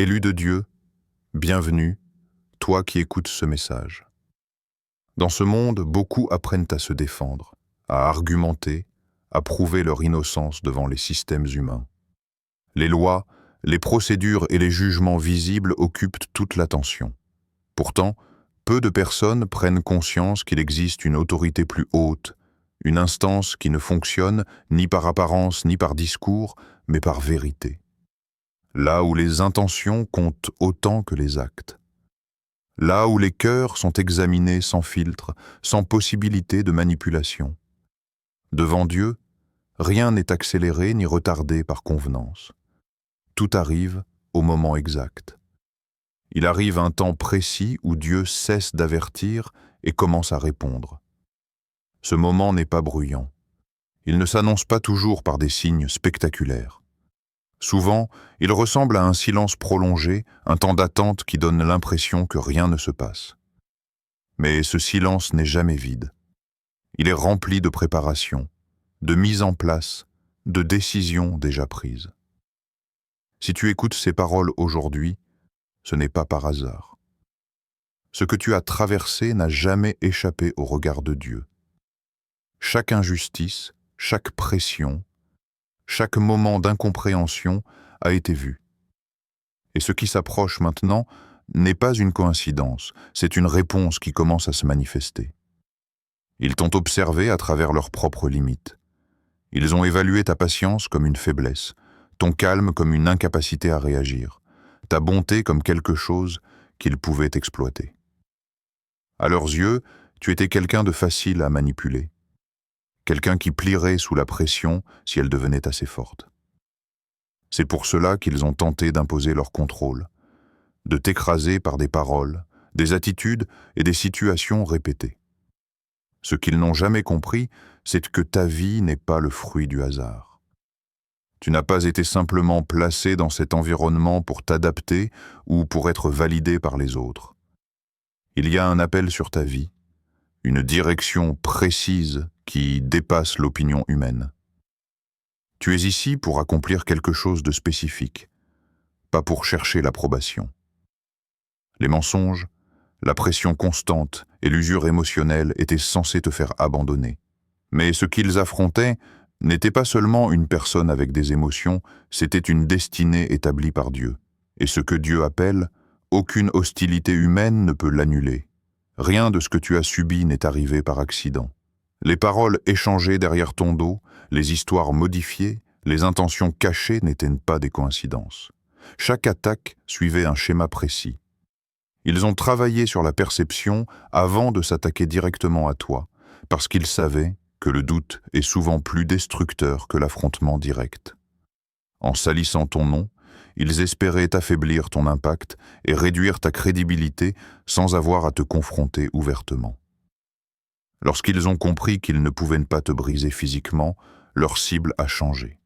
Élu de Dieu, bienvenue, toi qui écoutes ce message. Dans ce monde, beaucoup apprennent à se défendre, à argumenter, à prouver leur innocence devant les systèmes humains. Les lois, les procédures et les jugements visibles occupent toute l'attention. Pourtant, peu de personnes prennent conscience qu'il existe une autorité plus haute, une instance qui ne fonctionne ni par apparence ni par discours, mais par vérité. Là où les intentions comptent autant que les actes. Là où les cœurs sont examinés sans filtre, sans possibilité de manipulation. Devant Dieu, rien n'est accéléré ni retardé par convenance. Tout arrive au moment exact. Il arrive un temps précis où Dieu cesse d'avertir et commence à répondre. Ce moment n'est pas bruyant. Il ne s'annonce pas toujours par des signes spectaculaires. Souvent, il ressemble à un silence prolongé, un temps d'attente qui donne l'impression que rien ne se passe. Mais ce silence n'est jamais vide. Il est rempli de préparation, de mise en place, de décisions déjà prises. Si tu écoutes ces paroles aujourd'hui, ce n'est pas par hasard. Ce que tu as traversé n'a jamais échappé au regard de Dieu. Chaque injustice, chaque pression, chaque moment d'incompréhension a été vu. Et ce qui s'approche maintenant n'est pas une coïncidence, c'est une réponse qui commence à se manifester. Ils t'ont observé à travers leurs propres limites. Ils ont évalué ta patience comme une faiblesse, ton calme comme une incapacité à réagir, ta bonté comme quelque chose qu'ils pouvaient exploiter. À leurs yeux, tu étais quelqu'un de facile à manipuler. Quelqu'un qui plierait sous la pression si elle devenait assez forte. C'est pour cela qu'ils ont tenté d'imposer leur contrôle, de t'écraser par des paroles, des attitudes et des situations répétées. Ce qu'ils n'ont jamais compris, c'est que ta vie n'est pas le fruit du hasard. Tu n'as pas été simplement placé dans cet environnement pour t'adapter ou pour être validé par les autres. Il y a un appel sur ta vie, une direction précise qui dépasse l'opinion humaine. Tu es ici pour accomplir quelque chose de spécifique, pas pour chercher l'approbation. Les mensonges, la pression constante et l'usure émotionnelle étaient censés te faire abandonner. Mais ce qu'ils affrontaient n'était pas seulement une personne avec des émotions, c'était une destinée établie par Dieu. Et ce que Dieu appelle, aucune hostilité humaine ne peut l'annuler. Rien de ce que tu as subi n'est arrivé par accident. Les paroles échangées derrière ton dos, les histoires modifiées, les intentions cachées n'étaient pas des coïncidences. Chaque attaque suivait un schéma précis. Ils ont travaillé sur la perception avant de s'attaquer directement à toi, parce qu'ils savaient que le doute est souvent plus destructeur que l'affrontement direct. En salissant ton nom, ils espéraient t'affaiblir ton impact et réduire ta crédibilité sans avoir à te confronter ouvertement. Lorsqu'ils ont compris qu'ils ne pouvaient pas te briser physiquement, leur cible a changé.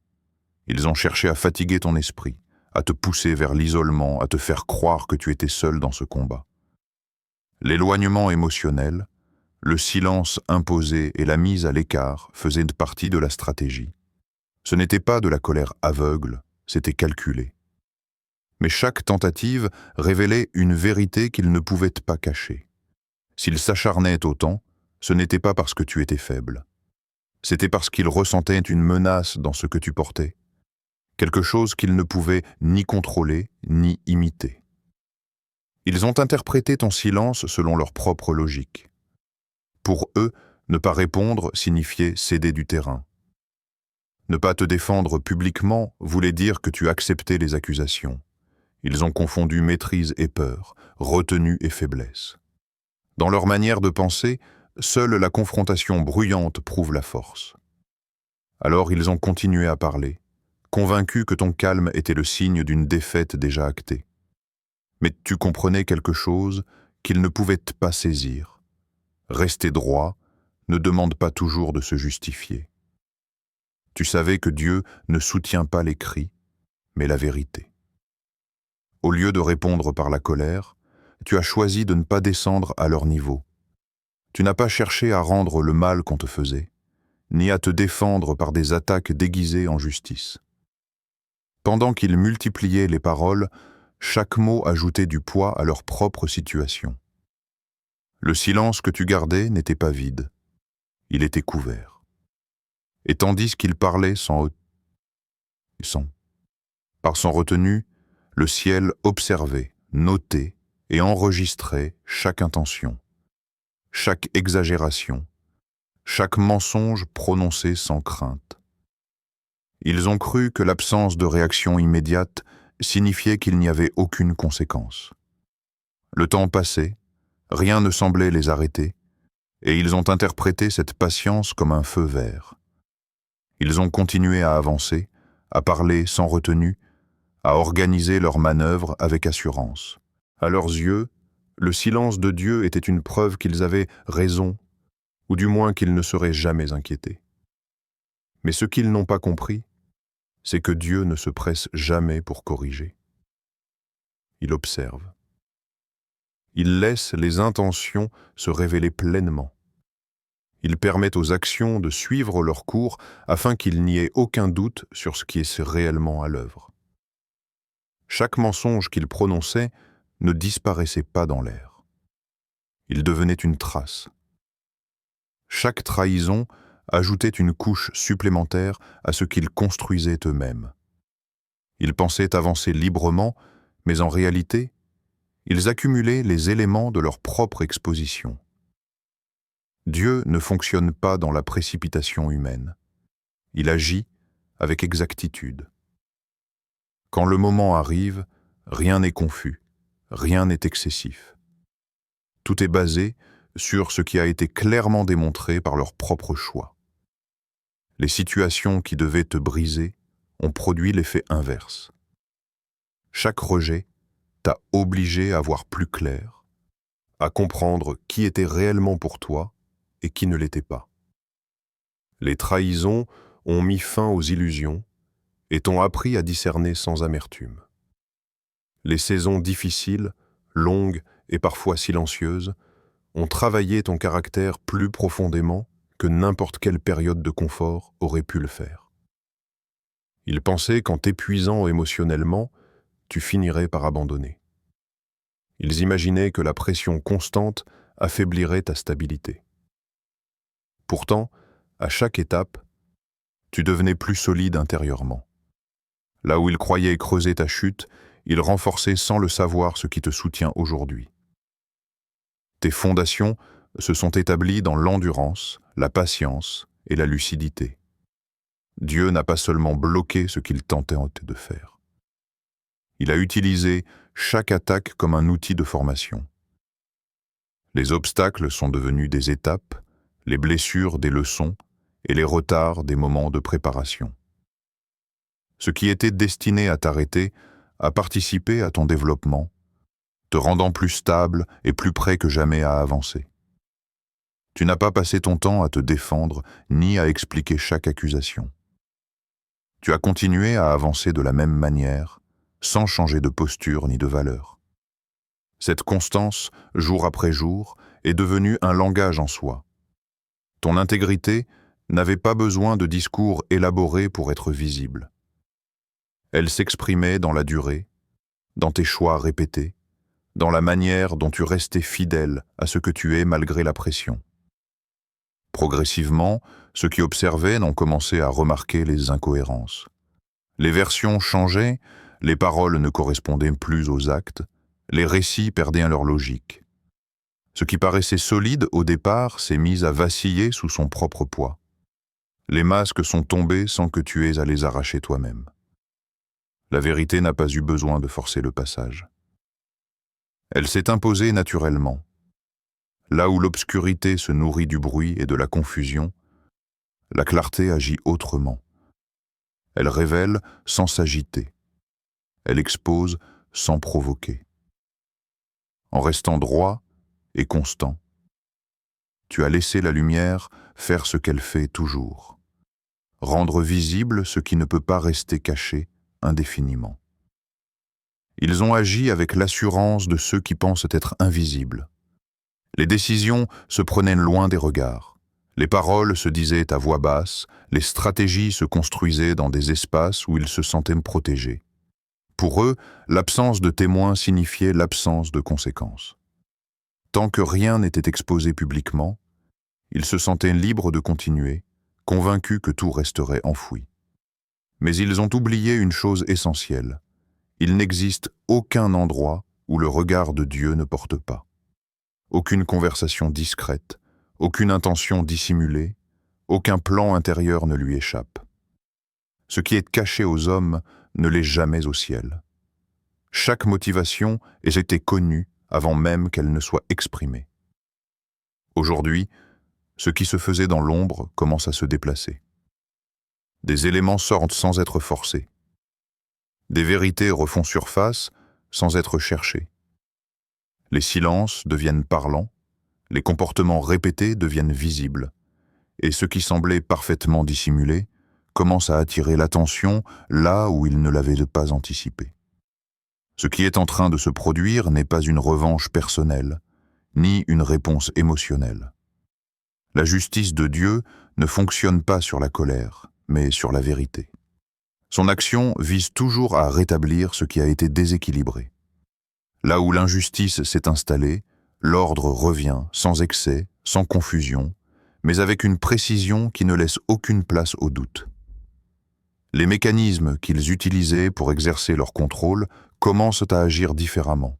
Ils ont cherché à fatiguer ton esprit, à te pousser vers l'isolement, à te faire croire que tu étais seul dans ce combat. L'éloignement émotionnel, le silence imposé et la mise à l'écart faisaient partie de la stratégie. Ce n'était pas de la colère aveugle, c'était calculé. Mais chaque tentative révélait une vérité qu'ils ne pouvaient pas cacher. S'ils s'acharnaient autant, ce n'était pas parce que tu étais faible. C'était parce qu'ils ressentaient une menace dans ce que tu portais. Quelque chose qu'ils ne pouvaient ni contrôler, ni imiter. Ils ont interprété ton silence selon leur propre logique. Pour eux, ne pas répondre signifiait céder du terrain. Ne pas te défendre publiquement voulait dire que tu acceptais les accusations. Ils ont confondu maîtrise et peur, retenue et faiblesse. Dans leur manière de penser, seule la confrontation bruyante prouve la force. Alors ils ont continué à parler, convaincus que ton calme était le signe d'une défaite déjà actée. Mais tu comprenais quelque chose qu'ils ne pouvaient pas saisir. Rester droit ne demande pas toujours de se justifier. Tu savais que Dieu ne soutient pas les cris, mais la vérité. Au lieu de répondre par la colère, tu as choisi de ne pas descendre à leur niveau. Tu n'as pas cherché à rendre le mal qu'on te faisait, ni à te défendre par des attaques déguisées en justice. Pendant qu'ils multipliaient les paroles, chaque mot ajoutait du poids à leur propre situation. Le silence que tu gardais n'était pas vide, il était couvert. Et tandis qu'il parlait par son retenue, le ciel observait, notait et enregistrait chaque intention, chaque exagération, chaque mensonge prononcé sans crainte. Ils ont cru que l'absence de réaction immédiate signifiait qu'il n'y avait aucune conséquence. Le temps passait, rien ne semblait les arrêter, et ils ont interprété cette patience comme un feu vert. Ils ont continué à avancer, à parler sans retenue, à organiser leurs manœuvres avec assurance. À leurs yeux, le silence de Dieu était une preuve qu'ils avaient raison, ou du moins qu'ils ne seraient jamais inquiétés. Mais ce qu'ils n'ont pas compris, c'est que Dieu ne se presse jamais pour corriger. Il observe. Il laisse les intentions se révéler pleinement. Il permet aux actions de suivre leur cours afin qu'il n'y ait aucun doute sur ce qui est réellement à l'œuvre. Chaque mensonge qu'il prononçait ne disparaissait pas dans l'air. Il devenait une trace. Chaque trahison ajoutait une couche supplémentaire à ce qu'ils construisaient eux-mêmes. Ils pensaient avancer librement, mais en réalité, ils accumulaient les éléments de leur propre exposition. Dieu ne fonctionne pas dans la précipitation humaine. Il agit avec exactitude. Quand le moment arrive, rien n'est confus, rien n'est excessif. Tout est basé sur ce qui a été clairement démontré par leur propre choix. Les situations qui devaient te briser ont produit l'effet inverse. Chaque rejet t'a obligé à voir plus clair, à comprendre qui était réellement pour toi et qui ne l'était pas. Les trahisons ont mis fin aux illusions et t'ont appris à discerner sans amertume. Les saisons difficiles, longues et parfois silencieuses, ont travaillé ton caractère plus profondément que n'importe quelle période de confort aurait pu le faire. Ils pensaient qu'en t'épuisant émotionnellement, tu finirais par abandonner. Ils imaginaient que la pression constante affaiblirait ta stabilité. Pourtant, à chaque étape, tu devenais plus solide intérieurement. Là où ils croyaient creuser ta chute, ils renforçaient sans le savoir ce qui te soutient aujourd'hui. Tes fondations se sont établies dans l'endurance, la patience et la lucidité. Dieu n'a pas seulement bloqué ce qu'il tentait de faire. Il a utilisé chaque attaque comme un outil de formation. Les obstacles sont devenus des étapes, les blessures des leçons et les retards des moments de préparation. Ce qui était destiné à t'arrêter a participé à ton développement, te rendant plus stable et plus prêt que jamais à avancer. Tu n'as pas passé ton temps à te défendre ni à expliquer chaque accusation. Tu as continué à avancer de la même manière, sans changer de posture ni de valeur. Cette constance, jour après jour, est devenue un langage en soi. Ton intégrité n'avait pas besoin de discours élaborés pour être visible. Elle s'exprimait dans la durée, dans tes choix répétés, dans la manière dont tu restais fidèle à ce que tu es malgré la pression. Progressivement, ceux qui observaient n'ont commencé à remarquer les incohérences. Les versions changeaient, les paroles ne correspondaient plus aux actes, les récits perdaient leur logique. Ce qui paraissait solide au départ s'est mis à vaciller sous son propre poids. Les masques sont tombés sans que tu aies à les arracher toi-même. La vérité n'a pas eu besoin de forcer le passage. Elle s'est imposée naturellement. Là où l'obscurité se nourrit du bruit et de la confusion, la clarté agit autrement. Elle révèle sans s'agiter. Elle expose sans provoquer. En restant droit et constant, tu as laissé la lumière faire ce qu'elle fait toujours. Rendre visible ce qui ne peut pas rester caché indéfiniment. Ils ont agi avec l'assurance de ceux qui pensent être invisibles. Les décisions se prenaient loin des regards. Les paroles se disaient à voix basse, les stratégies se construisaient dans des espaces où ils se sentaient protégés. Pour eux, l'absence de témoins signifiait l'absence de conséquences. Tant que rien n'était exposé publiquement, ils se sentaient libres de continuer, convaincus que tout resterait enfoui. Mais ils ont oublié une chose essentielle. Il n'existe aucun endroit où le regard de Dieu ne porte pas. Aucune conversation discrète, aucune intention dissimulée, aucun plan intérieur ne lui échappe. Ce qui est caché aux hommes ne l'est jamais au ciel. Chaque motivation était connue avant même qu'elle ne soit exprimée. Aujourd'hui, ce qui se faisait dans l'ombre commence à se déplacer. Des éléments sortent sans être forcés. Des vérités refont surface sans être cherchées. Les silences deviennent parlants, les comportements répétés deviennent visibles, et ce qui semblait parfaitement dissimulé commence à attirer l'attention là où il ne l'avait pas anticipé. Ce qui est en train de se produire n'est pas une revanche personnelle, ni une réponse émotionnelle. La justice de Dieu ne fonctionne pas sur la colère, mais sur la vérité. Son action vise toujours à rétablir ce qui a été déséquilibré. Là où l'injustice s'est installée, l'ordre revient sans excès, sans confusion, mais avec une précision qui ne laisse aucune place au doute. Les mécanismes qu'ils utilisaient pour exercer leur contrôle commencent à agir différemment.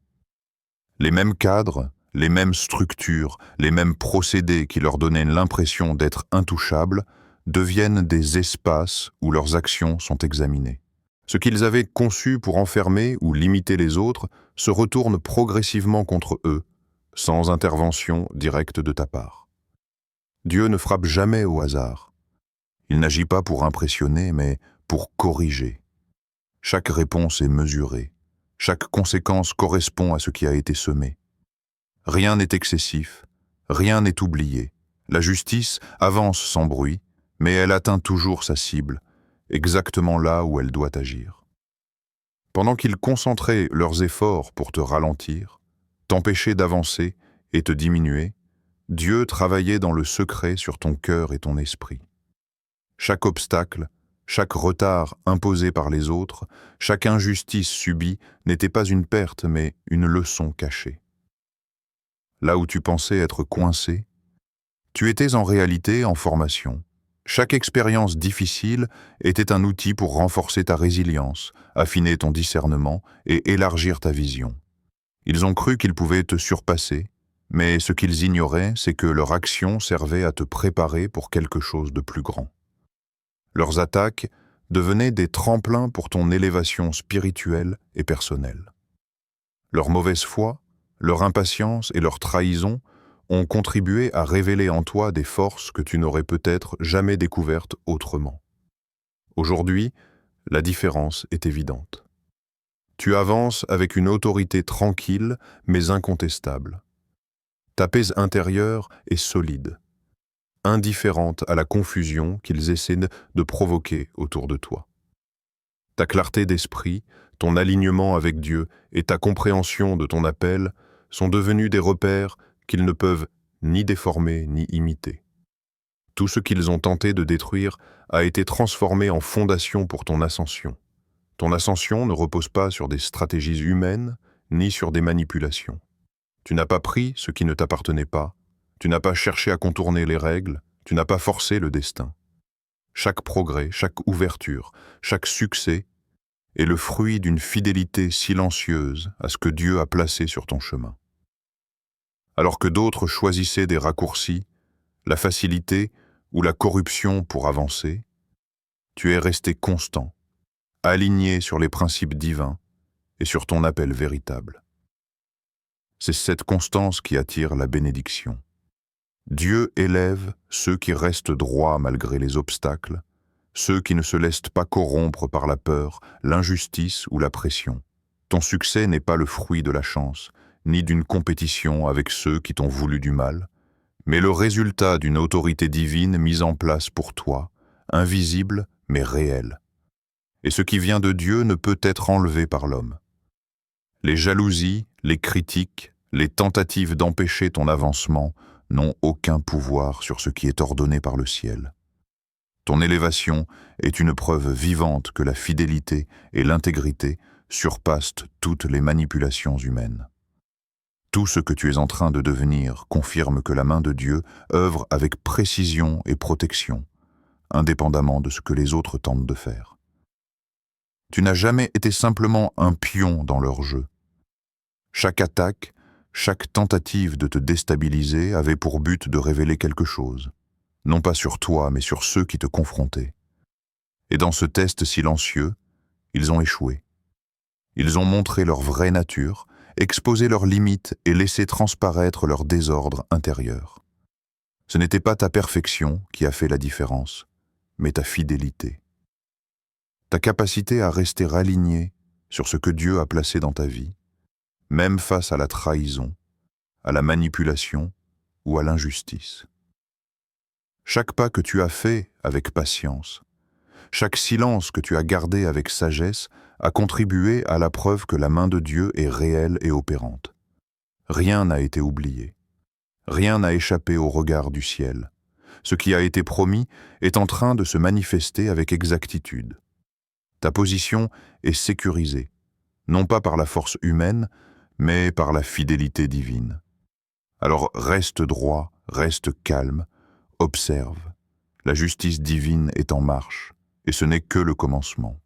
Les mêmes cadres, les mêmes structures, les mêmes procédés qui leur donnaient l'impression d'être intouchables deviennent des espaces où leurs actions sont examinées. Ce qu'ils avaient conçu pour enfermer ou limiter les autres se retourne progressivement contre eux, sans intervention directe de ta part. Dieu ne frappe jamais au hasard. Il n'agit pas pour impressionner, mais pour corriger. Chaque réponse est mesurée. Chaque conséquence correspond à ce qui a été semé. Rien n'est excessif, rien n'est oublié. La justice avance sans bruit, mais elle atteint toujours sa cible, exactement là où elle doit agir. Pendant qu'ils concentraient leurs efforts pour te ralentir, t'empêcher d'avancer et te diminuer, Dieu travaillait dans le secret sur ton cœur et ton esprit. Chaque obstacle, chaque retard imposé par les autres, chaque injustice subie n'était pas une perte, mais une leçon cachée. Là où tu pensais être coincé, tu étais en réalité en formation. Chaque expérience difficile était un outil pour renforcer ta résilience, affiner ton discernement et élargir ta vision. Ils ont cru qu'ils pouvaient te surpasser, mais ce qu'ils ignoraient, c'est que leur action servait à te préparer pour quelque chose de plus grand. Leurs attaques devenaient des tremplins pour ton élévation spirituelle et personnelle. Leur mauvaise foi, leur impatience et leur trahison ont contribué à révéler en toi des forces que tu n'aurais peut-être jamais découvertes autrement. Aujourd'hui, la différence est évidente. Tu avances avec une autorité tranquille mais incontestable. Ta paix intérieure est solide, indifférente à la confusion qu'ils essaient de provoquer autour de toi. Ta clarté d'esprit, ton alignement avec Dieu et ta compréhension de ton appel sont devenus des repères qu'ils ne peuvent ni déformer ni imiter. Tout ce qu'ils ont tenté de détruire a été transformé en fondation pour ton ascension. Ton ascension ne repose pas sur des stratégies humaines ni sur des manipulations. Tu n'as pas pris ce qui ne t'appartenait pas, tu n'as pas cherché à contourner les règles, tu n'as pas forcé le destin. Chaque progrès, chaque ouverture, chaque succès est le fruit d'une fidélité silencieuse à ce que Dieu a placé sur ton chemin. Alors que d'autres choisissaient des raccourcis, la facilité ou la corruption pour avancer, tu es resté constant, aligné sur les principes divins et sur ton appel véritable. C'est cette constance qui attire la bénédiction. Dieu élève ceux qui restent droits malgré les obstacles, ceux qui ne se laissent pas corrompre par la peur, l'injustice ou la pression. Ton succès n'est pas le fruit de la chance, ni d'une compétition avec ceux qui t'ont voulu du mal, mais le résultat d'une autorité divine mise en place pour toi, invisible mais réelle. Et ce qui vient de Dieu ne peut être enlevé par l'homme. Les jalousies, les critiques, les tentatives d'empêcher ton avancement n'ont aucun pouvoir sur ce qui est ordonné par le ciel. Ton élévation est une preuve vivante que la fidélité et l'intégrité surpassent toutes les manipulations humaines. Tout ce que tu es en train de devenir confirme que la main de Dieu œuvre avec précision et protection, indépendamment de ce que les autres tentent de faire. Tu n'as jamais été simplement un pion dans leur jeu. Chaque attaque, chaque tentative de te déstabiliser avait pour but de révéler quelque chose, non pas sur toi, mais sur ceux qui te confrontaient. Et dans ce test silencieux, ils ont échoué. Ils ont montré leur vraie nature, exposé leurs limites et laissé transparaître leur désordre intérieur. Ce n'était pas ta perfection qui a fait la différence, mais ta fidélité. Ta capacité à rester aligné sur ce que Dieu a placé dans ta vie, même face à la trahison, à la manipulation ou à l'injustice. Chaque pas que tu as fait avec patience, chaque silence que tu as gardé avec sagesse a contribué à la preuve que la main de Dieu est réelle et opérante. Rien n'a été oublié. Rien n'a échappé au regard du ciel. Ce qui a été promis est en train de se manifester avec exactitude. Ta position est sécurisée, non pas par la force humaine, mais par la fidélité divine. Alors reste droit, reste calme, observe. La justice divine est en marche, et ce n'est que le commencement.